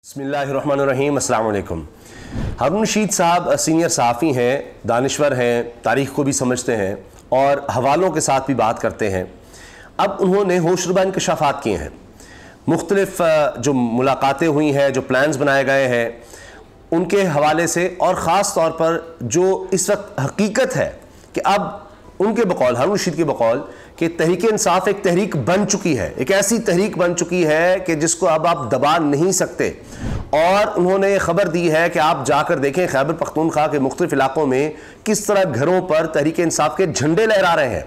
बिस्मिल्लाहिर्रहमानिर्रहीम, अस्सलाम वालेकुम। हारून रशीद साहब सीनियर सहाफ़ी हैं, दानिश्वर हैं, तारीख़ को भी समझते हैं और हवालों के साथ भी बात करते हैं। अब उन्होंने होशरुबा इंकशाफ़ात किए हैं, मुख्तलिफ़ जो मुलाकातें हुई हैं, जो प्लान्स बनाए गए हैं उनके हवाले से, और ख़ास तौर पर जो इस वक्त हकीकत है कि अब उनके बकौल, हारून रशीद के बकौल, कि तहरीक इंसाफ एक तहरीक बन चुकी है, एक ऐसी तहरीक बन चुकी है कि जिसको अब आप दबा नहीं सकते। और उन्होंने खबर दी है कि आप जाकर देखें खैबर पख्तूनख्वा के मुख्तलिफ इलाकों में किस तरह घरों पर तहरीक इंसाफ के झंडे लहरा रहे हैं।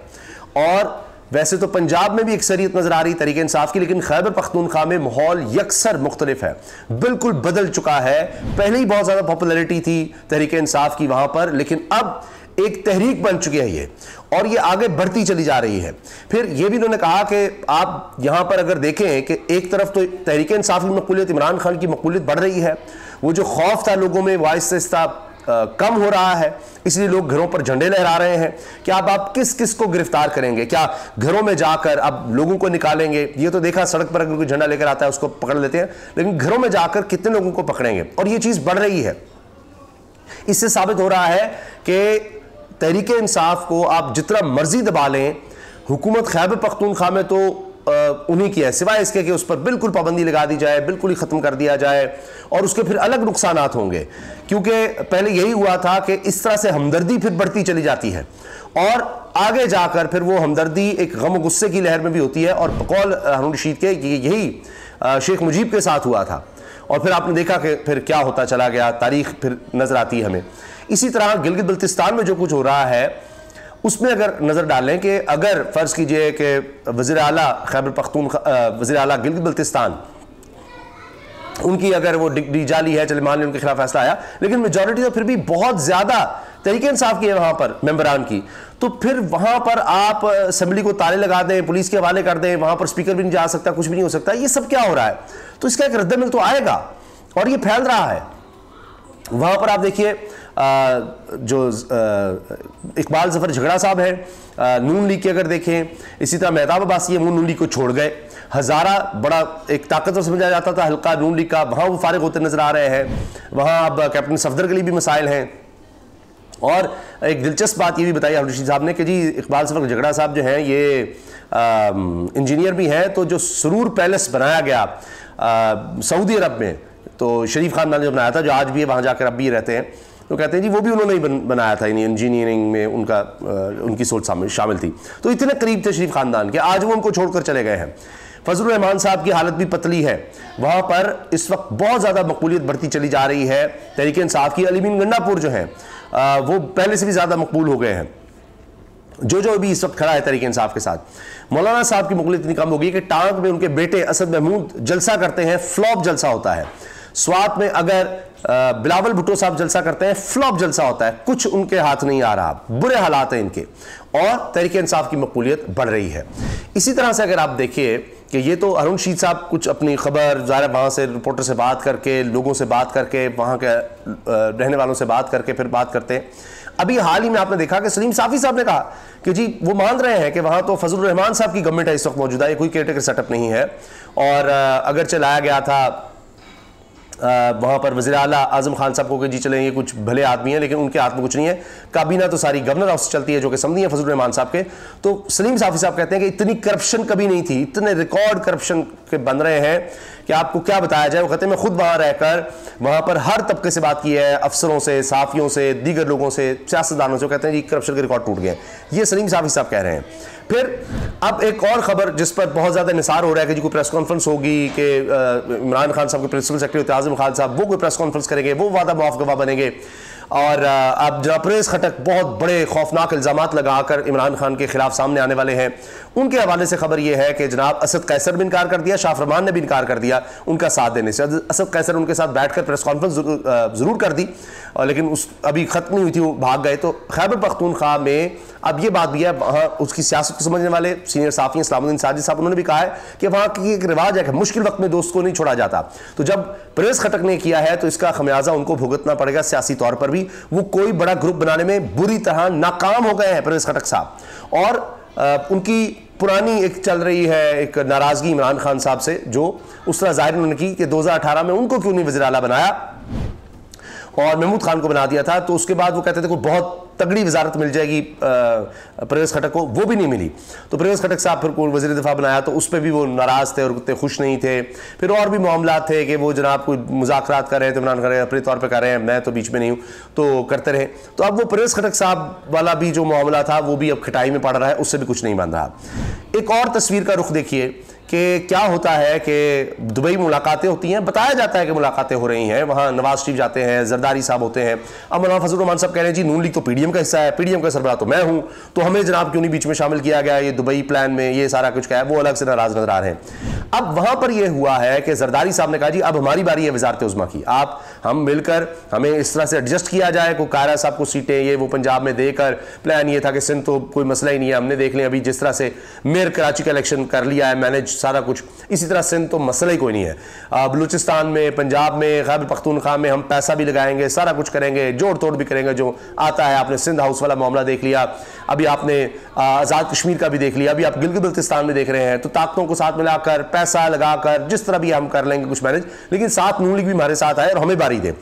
और वैसे तो पंजाब में भी अक्सरियत नजर आ रही तहरीक इंसाफ की, लेकिन खैबर पख्तूनख्वा में माहौल यकसर मुख्तलिफ है, बिल्कुल बदल चुका है। पहले ही बहुत ज़्यादा पॉपुलैरिटी थी तहरीक इंसाफ की वहाँ पर, लेकिन अब एक तहरीक बन चुकी है ये, और ये आगे बढ़ती चली जा रही है। फिर ये भी उन्होंने कहा कि आप यहाँ पर अगर देखें कि एक तरफ तो तहरीक इंसाफ की मकबूलियत, इमरान खान की मकबूलियत बढ़ रही है, वो जो खौफ था लोगों में वो आहिस्ता आहिस्ता कम हो रहा है, इसलिए लोग घरों पर झंडे लहरा रहे हैं कि आप किस किस को गिरफ्तार करेंगे, क्या घरों में जाकर अब लोगों को निकालेंगे। ये तो देखा सड़क पर अगर कोई झंडा लेकर आता है उसको पकड़ लेते हैं, लेकिन घरों में जाकर कितने लोगों को पकड़ेंगे, और ये चीज़ बढ़ रही है। इससे साबित हो रहा है कि तहरीक इंसाफ को आप जितना मर्जी दबा लें, हुकूमत खैबर पख्तूनख्वा में तो उन्हीं की है, सिवाय इसके कि उस पर बिल्कुल पाबंदी लगा दी जाए, बिल्कुल ही ख़त्म कर दिया जाए, और उसके फिर अलग नुकसानात होंगे। क्योंकि पहले यही हुआ था कि इस तरह से हमदर्दी फिर बढ़ती चली जाती है, और आगे जाकर फिर वो हमदर्दी एक गम गुस्से की लहर में भी होती है। और बकौल हारून रशीद के यही शेख मुजीब के साथ हुआ था, और फिर आपने देखा कि फिर क्या होता चला गया, तारीख फिर नजर आती है हमें। इसी तरह गिलगित बल्तिस्तान में जो कुछ हो रहा है उसमें अगर नज़र डालें कि अगर फ़र्ज़ कीजिए कि वज़ीर आला खैबर पख्तूनख्वा, वज़ीर आला गिलगित बल्तिस्तान, उनकी अगर वो डिग्री जाली है, चले मान लें उनके खिलाफ फैसला आया, लेकिन मेजॉरिटी तो फिर भी बहुत ज़्यादा तहरीक इंसाफ की है वहाँ पर मेंबरान की, तो फिर वहाँ पर आप असम्बली को ताले लगा दें, पुलिस के हवाले कर दें, वहाँ पर स्पीकर भी नहीं जा सकता, कुछ भी नहीं हो सकता। ये सब क्या हो रहा है? तो इसका एक रद्दमल तो आएगा, और ये फैल रहा है। वहाँ पर आप देखिए जो इकबाल ज़फ़र झगड़ा साहब है नून लीग के, अगर देखें, इसी तरह मेहताब अब्बासी है, वो नून लीग को छोड़ गए। हज़ारा बड़ा एक ताकतवर समझा जाता था हल्का नून लीग का, वहाँ वो फारिग होते नजर आ रहे हैं। वहाँ अब कैप्टन सफदर के लिए भी मसाइल हैं। और एक दिलचस्प बात ये भी बताई हारून रशीद साहब ने कि जी इकबाल ज़फ़र झगड़ा साहब जो हैं ये इंजीनियर भी हैं, तो जो सुरूर पैलेस बनाया गया सऊदी अरब में, तो शरीफ खान ने जो बनाया था, जो आज भी है वहाँ जाकर अब भी रहते हैं, तो कहते हैं जी वो भी उन्होंने ही बनाया था, इंजीनियरिंग में उनकी सोच शामिल थी। तो इतने करीब थे शरीफ खानदान के, आज वो उनको छोड़कर चले गए हैं। फजलुर रहमान साहब की हालत भी पतली है, वहाँ पर इस वक्त बहुत ज़्यादा मकबूलियत बढ़ती चली जा रही है तहरीक इंसाफ की। अली मीन गंडापुर जो हैं वो पहले से भी ज़्यादा मकबूल हो गए हैं, जो भी इस वक्त खड़ा है तहरीक इंसाफ के साथ। मौलाना साहब की मकबूलियत इतनी कम हो गई कि टांग में उनके बेटे असद महमूद जलसा करते हैं, फ्लॉप जलसा होता है। स्वात में अगर बिलावल भुट्टो साहब जलसा करते हैं, फ्लॉप जलसा होता है, कुछ उनके हाथ नहीं आ रहा, बुरे हालात हैं इनके, और तहरीक इंसाफ की मकबूलियत बढ़ रही है। इसी तरह से अगर आप देखिए कि ये तो हारून रशीद साहब कुछ अपनी खबर ज़ाहिर वहाँ से रिपोर्टर से बात करके, लोगों से बात करके, वहाँ के रहने वालों से बात करके फिर बात करते हैं। अभी हाल ही में आपने देखा कि सलीम साफ़ी साहब ने कहा कि जी वो मान रहे हैं कि वहाँ तो फजलुर रहमान साहब की गवर्नमेंट है इस वक्त मौजूदा, ये कोई केयरटेकर सेटअप नहीं है। और अगर चलाया गया था वहाँ पर वज़ीर आला आज़म खान साहब को कि जी चले ये कुछ भले आदमी हैं, लेकिन उनके हाथ में कुछ नहीं है, काबीना तो सारी गवर्नर हाउस चलती है जो कि समझी है फजलुर रहमान साहब के। तो सलीम साफ़ी साहब कहते हैं कि इतनी करप्शन कभी नहीं थी, इतने रिकॉर्ड करप्शन के बन रहे हैं कि आपको क्या बताया जाए। वो कहते हैं मैं खुद वहाँ रहकर वहाँ पर हर तबके से बात की है, अफसरों से, साफ़ियों से, दीगर लोगों से, सियासतदानों से, कहते हैं जी करप्शन के रिकॉर्ड टूट गए। ये सलीम साफ़ी साहब कह रहे हैं। फिर अब एक और खबर जिस पर बहुत ज़्यादा निसार हो रहा है कि जी कोई प्रेस कॉन्फ्रेंस होगी कि इमरान खान साहब के प्रिंसिपल सेक्रेटरी आज़म खान साहब वो कोई प्रेस कॉन्फ्रेंस करेंगे, वो वादा मुआफ़ गवाह बनेंगे। और अब जनाब परवेज़ खटक बहुत बड़े खौफनाक इल्ज़ामात लगाकर इमरान खान के खिलाफ सामने आने वाले हैं। उनके हवाले से खबर यह है कि जनाब असद कैसर भी इनकार कर दिया, शाह फरमान ने भी इनकार कर दिया उनका साथ देने से। असद कैसर उनके साथ बैठकर प्रेस कॉन्फ्रेंस ज़रूर कर दी, लेकिन उस अभी ख़त्म नहीं हुई थी, वो भाग गए। तो खैबर पख्तूनख्वा में अब ये बात भी है, वहाँ उसकी सियासत को समझने वाले सीनियर साफ़ी इस्लामुद्दीन साजिद साहब उन्होंने भी कहा है कि वहाँ की एक रिवाज है कि मुश्किल वक्त में दोस्त को नहीं छोड़ा जाता। तो जब परवेज़ खटक ने किया है तो इसका खमियाजा उनको भुगतना पड़ेगा सियासी तौर पर भी। वो कोई बड़ा ग्रुप बनाने में बुरी तरह नाकाम हो गए हैं परवेज़ खटक साहब, और उनकी पुरानी एक चल रही है एक नाराजगी इमरान खान साहब से, जो उस तरह जाहिर उन्होंने की कि 2018 में उनको क्यों नहीं वज़ीर आला बनाया और महमूद खान को बना दिया था। तो उसके बाद वो कहते थे कोई बहुत तगड़ी वजारत मिल जाएगी परवेज़ खटक को, वो भी नहीं मिली। तो परवेज़ खटक साहब फिर कोई वज़ीर दिफा बनाया तो उस पर भी वो नाराज़ थे और उतने खुश नहीं थे। फिर और भी मामला थे कि वो जनाब कोई मुज़ाकरात कर रहे हैं तो इमरान खान अपने तौर पर कर रहे हैं, मैं तो बीच में नहीं हूँ, तो करते रहे। तो अब वो परवेज़ खटक साहब वाला भी जो मामला था वो भी अब खटाई में पड़ रहा है, उससे भी कुछ नहीं बन रहा। एक और तस्वीर का रुख देखिए कि क्या होता है कि दुबई मुलाकातें होती हैं, बताया जाता है कि मुलाकातें हो रही हैं, वहाँ नवाज शरीफ जाते हैं, जरदारी साहब होते हैं। अब मौलाना फजल रहमान साहब कह रहे हैं जी नून लीग तो पीडीएम का हिस्सा है, पीडीएम का सरबराह तो मैं हूँ, तो हमें जनाब क्यों नहीं बीच में शामिल किया गया, ये दुबई प्लान में ये सारा कुछ क्या है, वो अलग से नाराज नजर आ रहे हैं। अब वहाँ पर यह हुआ है कि जरदारी साहब ने कहा जी अब हमारी बारी है वजारत उज़्मा की, आप हम मिलकर हमें इस तरह से एडजस्ट किया जाए, को कायरा साहब को सीटें ये वो पंजाब में देकर, प्लान ये था कि सिंध तो कोई मसला ही नहीं है, हमने देख लिया अभी जिस तरह से मेयर कराची का इलेक्शन कर लिया है मैनेज सारा कुछ, इसी तरह सिंध तो मसला ही कोई नहीं है। बलूचिस्तान में, पंजाब में, खैबर पख्तूनख्वा में हम पैसा भी लगाएंगे, सारा कुछ करेंगे, जोड़ तोड़ भी करेंगे जो आता है। आपने सिंध हाउस वाला मामला देख लिया, अभी आपने आज़ाद कश्मीर का भी देख लिया, अभी आप गिलगित बल्तिस्तान में देख रहे हैं। तो ताकतों को साथ मिलाकर, पैसा लगाकर, जिस तरह भी हम कर लेंगे कुछ मैनेज, लेकिन साथ नून लीग भी हमारे साथ आए और हमें बारी दे।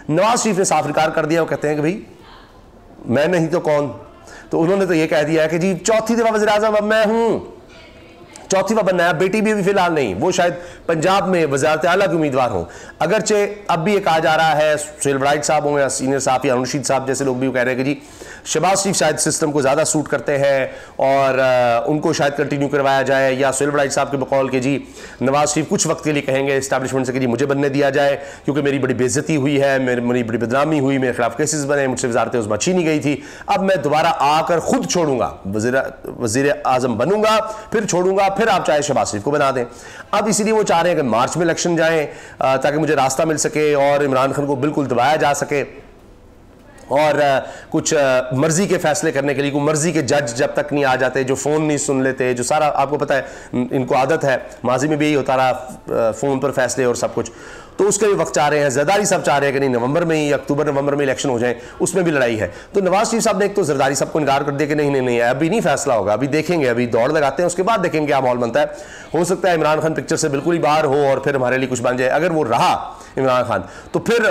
नवाज शरीफ ने साफ इनकार कर दिया, वो कहते हैं कि भाई मैं नहीं तो कौन। तो उन्होंने तो ये कह दिया है कि जी चौथी दफा वज़ीर आज़म अब मैं हूं, चौथी बार बनना है, बेटी भी अभी फिलहाल नहीं, वो शायद पंजाब में वज़ारत आला के उम्मीदवार हों। अगरचे अब भी ये कहा जा रहा है, सुहेल वड़ाइच साहब हों या सीनियर साहब या रशीद साहब जैसे लोग भी कह रहे हैं कि जी शहबाज शरीफ शायद सिस्टम को ज़्यादा सूट करते हैं और उनको शायद कंटिन्यू करवाया जाए, या सुहेल वड़ाइच साहब के बकौल के जी नवाज शरीफ कुछ वक्त के लिए कहेंगे इस्टेब्लिशमेंट से कि जी मुझे बनने दिया जाए क्योंकि मेरी बड़ी बेइज्जती हुई है, मेरी बड़ी बदनामी हुई, मेरे खिलाफ केसेस बने, मुझसे वज़ारत उज़्मा छीनी गई थी, अब मैं दोबारा आकर खुद छोड़ूंगा, वज़ीर आज़म बनूंगा, फिर छोड़ूंगा, फिर आप चाहे शहबाज शरीफ को बना दें। अब इसीलिए वो चाह रहे हैं कि मार्च में इलेक्शन जाएं ताकि मुझे रास्ता मिल सके और इमरान खान को बिल्कुल दबाया जा सके और कुछ मर्जी के फैसले करने के लिए, कोई मर्जी के जज जब तक नहीं आ जाते, जो फ़ोन नहीं सुन लेते, जो सारा आपको पता है इनको आदत है, माजी में भी यही होता रहा, फ़ोन पर फैसले और सब कुछ, तो उसके भी वक्त चाह रहे हैं। जरदारी साहब चाह रहे हैं कि नहीं नवंबर में ही, अक्टूबर नवंबर में इलेक्शन हो जाए, उसमें भी लड़ाई है। तो नवाज शरीफ साहब ने एक तो जरदारी साहब को इनकार कर दिया कि नहीं अभी नहीं फैसला होगा, अभी देखेंगे, अभी दौड़ लगाते हैं, उसके बाद देखेंगे क्या माहौल बनता है। हो सकता है इमरान खान पिक्चर से बिल्कुल ही बाहर हो और फिर हमारे लिए कुछ बन जाए। अगर वो रहा इमरान खान तो फिर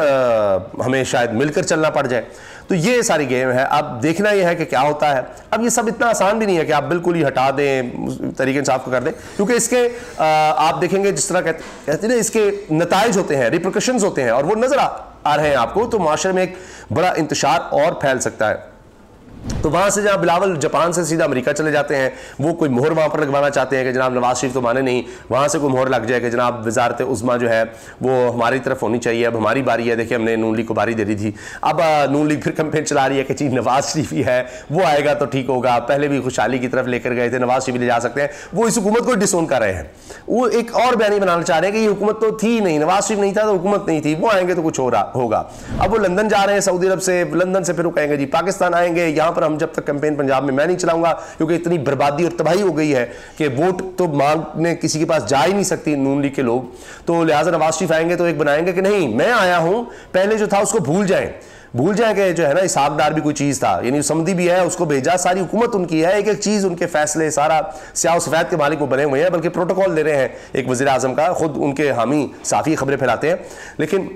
हमें शायद मिलकर चलना पड़ जाए। तो ये सारी गेम है, अब देखना यह है कि क्या होता है। अब ये सब इतना आसान भी नहीं है कि आप बिल्कुल ही हटा दें, तरीके इंसाफ को कर दें, क्योंकि इसके आप देखेंगे जिस तरह कहते हैं इसके नताइज होते हैं, रिप्रिकॉशंस होते हैं और वो नजर आ रहे हैं आपको, तो माशरे में एक बड़ा इंतशार और फैल सकता है। तो वहां से जनाब बिलावल जापान से सीधा अमेरिका चले जाते हैं, वो कोई मोहर वहां पर लगवाना चाहते हैं कि जनाब नवाज शरीफ तो माने नहीं, वहां से कोई मोहर लग जाए कि जनाब वजारत उज़्मा जो है वो हमारी तरफ होनी चाहिए, अब हमारी बारी है। देखिए हमने नून लीग को बारी दे दी थी, अब नून लीग फिर कैंपेन चला रही है कि जी नवाज शरीफ ही है, वो आएगा तो ठीक होगा। पहले भी खुशहाली की तरफ लेकर गए थे, नवाज शरीफ ले जा सकते हैं, वो इस हुकूमत को डिसोन कर रहे हैं। वो एक और बयानी बनाना चाह रहे हैं कि ये हुकूमत तो थी नहीं, नवाज शरीफ नहीं था तो हुकूमत नहीं थी, वो आएंगे तो कुछ हो रहा होगा। अब वो लंदन जा रहे हैं, सऊदी अरब से, लंदन से फिर वो कहेंगे जी पाकिस्तान आएंगे, यहाँ पर हम जब तक कैंपेन पंजाब में मैं नहीं चलाऊंगा, क्योंकि इतनी बर्बादी और तबाही हो गई है कि वोट तो मांगने किसी के पास जा ही नहीं सकती नून लीग के लोग। तो लिहाजा नवाज शरीफ आएंगे तो एक बनाएंगे कि नहीं मैं आया हूं, पहले जो था उसको भूल जाएं कि जो है ना इसहाकडार भी कोई चीज था, यानी समदी भी है, उसको भेजा, सारी हुकूमत उनकी है, एक एक चीज उनके फैसले सारा स्याह सफेद के मालिक वो बने हुए हैं, बल्कि प्रोटोकॉल दे रहे हैं एक वजीर आजम का, खुद उनके हामी साफी खबरें फैलाते हैं। लेकिन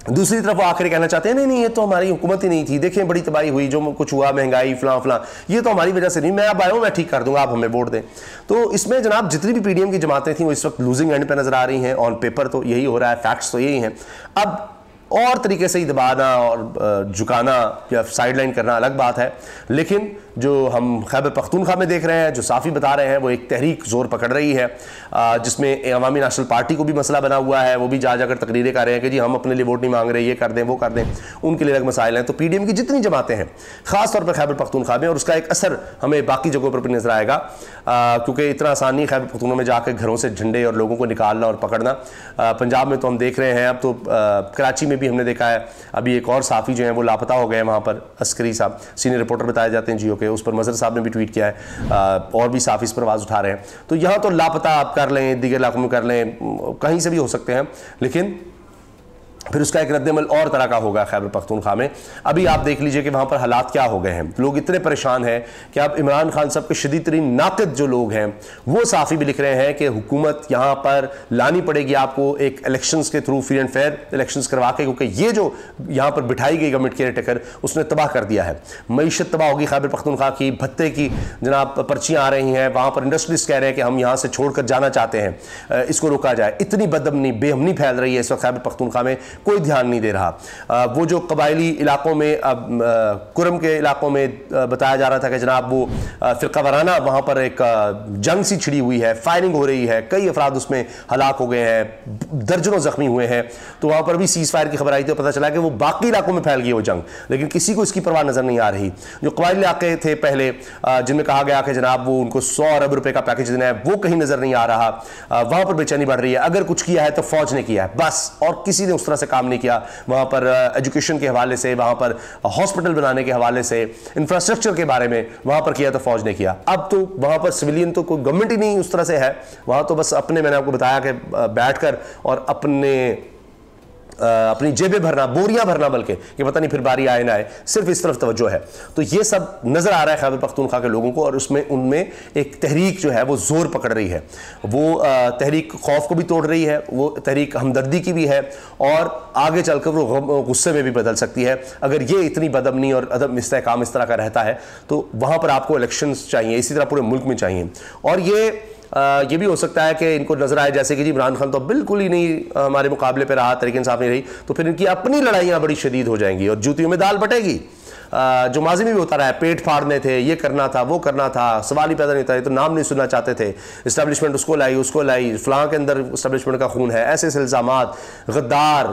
दूसरी तरफ वो आखिर कहना चाहते हैं नहीं ये तो हमारी हुकूमत ही नहीं थी, देखें बड़ी तबाही हुई, जो कुछ हुआ, महंगाई फलां ये तो हमारी वजह से नहीं, मैं अब आया हूं, मैं ठीक कर दूंगा, आप हमें वोट दें। तो इसमें जनाब जितनी भी पीडीएम की जमातें थी वो इस वक्त लूजिंग एंड पे नजर आ रही हैं, ऑन पेपर तो यही हो रहा है, फैक्ट्स तो यही हैं। अब और तरीके से ही दबाना और झुकाना या साइडलाइन करना अलग बात है, लेकिन जो हम खैबर पख्तूनख्वा में देख रहे हैं, जो साफ़ी बता रहे हैं, वो एक तहरीक जोर पकड़ रही है जिसमें अवामी नेशनल पार्टी को भी मसला बना हुआ है, वो भी जा जाकर तकरीरें कर रहे हैं कि जी हम अपने लिए वोट नहीं मांग रहे, ये कर दें वो कर दें, उनके लिए अलग मसाइल हैं। तो पीडीएम की जितनी जमातें हैं ख़ास तौर पर खैबर पख्तूनख्वा में, और उसका एक असर हमें बाकी जगहों पर भी नजर आएगा, क्योंकि इतना आसान नहीं खैबर पख्तूनख्वा में जाकर घरों से झंडे और लोगों को निकालना और पकड़ना। पंजाब में तो हम देख रहे हैं, अब तो कराची में भी हमने देखा है, अभी एक और साफ़ी जो है वो लापता हो गए वहाँ पर, अस्करी साहब सीनियर रिपोर्टर बताए जाते हैं जियो के, उस पर मजहर साहब ने भी ट्वीट किया है, और भी साफ़ी इस पर आवाज़ उठा रहे हैं। तो यहाँ तो लापता आप कर लें, दीगर इलाकों में कर लें, कहीं से भी हो सकते हैं, लेकिन फिर उसका एक रद्दमल और तरह का होगा खैबर पख्तूनख्वा में। अभी आप देख लीजिए कि वहाँ पर हालात क्या हो गए हैं। लोग इतने परेशान हैं कि अब इमरान खान साहब के शदीद तरीन नाक़िद जो लोग हैं वो साफ़ी भी लिख रहे हैं कि हुकूमत यहाँ पर लानी पड़ेगी आपको एक इलेक्शंस के through, free and fair elections करवा के, क्योंकि ये जो यहाँ पर बिठाई गई गवर्नमेंट केयर टेकर उसने तबाह कर दिया है। मईशत तबाह होगी खैबर पख्तूनख्वा की, भत्ते की जनाब पर्चियाँ आ रही हैं, वहाँ पर इंडस्ट्रिस्ट कह रहे हैं कि हम यहाँ से छोड़ कर जाना चाहते हैं, इसको रोका जाए। इतनी बदअमनी बेअमनी फैल रही है इस वक्त खैबर पख्तूनख्वा में, कोई ध्यान नहीं दे रहा। वो जो कबायली इलाकों में, कुरम के इलाकों में बताया जा रहा था कि जनाब वो फिरका वाराना वहाँ पर एक जंग सी छिड़ी हुई है, फायरिंग हो रही है, कई अफराद उसमें हलाक हो गए हैं, दर्जनों जख्मी हुए हैं। तो वहाँ पर भी सीज फायर की खबर आई तो पता चला कि वो बाकी इलाकों में फैल गई वो जंग, लेकिन किसी को इसकी परवाह नजर नहीं आ रही। जो कबायली इलाके थे पहले जिनमें कहा गया कि जनाब वो उनको 100 अरब रुपए का पैकेज देना है, वो कहीं नजर नहीं आ रहा। वहाँ पर बेचैनी बढ़ रही है। अगर कुछ किया है तो फौज ने किया है बस, और किसी ने उस तरह से काम नहीं किया। वहां पर एजुकेशन के हवाले से, वहां पर हॉस्पिटल बनाने के हवाले से, इंफ्रास्ट्रक्चर के बारे में वहां पर किया तो फौज ने किया। अब तो वहां पर सिविलियन तो कोई गवर्नमेंट ही नहीं उस तरह से है, वहां तो बस अपने, मैंने आपको बताया कि बैठकर और अपनी जेबें भरना, बोरियां भरना, बल्कि कि पता नहीं फिर बारी आए ना आए, सिर्फ इस तरफ तवज्जो है। तो ये सब नजर आ रहा है खैबर पख्तूनख्वा के लोगों को, और उसमें उनमें एक तहरीक जो है वो जोर पकड़ रही है। वो तहरीक खौफ को भी तोड़ रही है, वो तहरीक हमदर्दी की भी है, और आगे चलकर वो गुस्से में भी बदल सकती है। अगर ये इतनी बदअमनी और अदम इस्तेहकाम इस तरह का रहता है तो वहां पर आपको इलेक्शंस चाहिए, इसी तरह पूरे मुल्क में चाहिए। और ये भी हो सकता है कि इनको नजर आए जैसे कि जी इमरान खान तो बिल्कुल ही नहीं हमारे मुकाबले पे रहा, तरीके इंसाफ नहीं रही, तो फिर इनकी अपनी लड़ाइयाँ बड़ी शदीद हो जाएंगी और जूतियों में दाल बटेगी। जो माजी में भी होता रहा है, पेट फाड़ने थे, ये करना था, वो करना था, सवाल ही पैदा नहीं था, ये तो नाम नहीं सुनना चाहते थे, इस्टेब्लिशमेंट उसको लाई, फलां के अंदर इस्टेब्लिशमेंट का खून है, ऐसे इल्ज़ामात, गद्दार,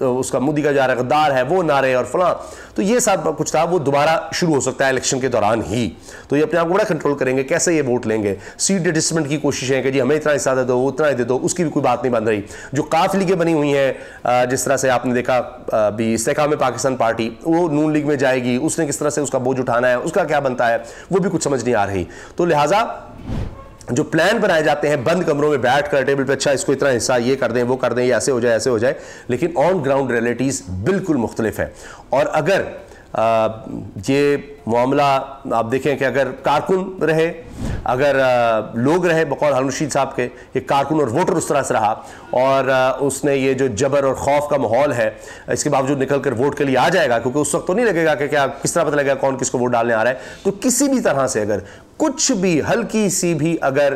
उसका मुद्दी का जा रहा है गद्दार है, वो नारे और फलां, तो ये सब कुछ था। वो दोबारा शुरू हो सकता है इलेक्शन के दौरान ही। तो ये अपने आप को बड़ा कंट्रोल करेंगे, कैसे ये वोट लेंगे। सीट एडजस्टमेंट की कोशिशें कि जी हमें इतना हिस्सा दे दो, उतना ही दे दो, उसकी भी कोई बात नहीं बन रही। जो काफ लीगें बनी हुई हैं, जिस तरह से आपने देखा भी इस्तेहकाम पाकिस्तान पार्टी वो नून लीग में जाएगी, उसने किस तरह से उसका बोझ उठाना है, उसका क्या बनता है, वो भी कुछ समझ नहीं आ रही। तो लिहाजा जो प्लान बनाए जाते हैं बंद कमरों में बैठ कर टेबल पे, अच्छा इसको इतना हिस्सा ये कर दें, वो कर दें, ये ऐसे हो जाए, ऐसे हो जाए, लेकिन ऑन ग्राउंड रियलिटीज बिल्कुल मुख्तलिफ है। और अगर ये मामला आप देखें कि अगर कारकुन रहे, अगर लोग रहे बकौल हारून रशीद साहब के, एक कारकुन और वोटर उस तरह से रहा, और उसने ये जो जबर और खौफ का माहौल है इसके बावजूद निकल कर वोट के लिए आ जाएगा, क्योंकि उस वक्त तो नहीं लगेगा कि क्या किस तरह पता लगेगा कौन किसको वोट डालने आ रहा है। तो किसी भी तरह से अगर कुछ भी हल्की सी भी अगर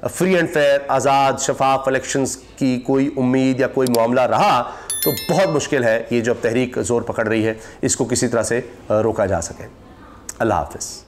फ्री एंड फेयर, आज़ाद, शफाफ इलेक्शंस की कोई उम्मीद या कोई मामला रहा तो बहुत मुश्किल है ये जो अब तहरीक जोर पकड़ रही है इसको किसी तरह से रोका जा सके। अल्लाह हाफ़िज़।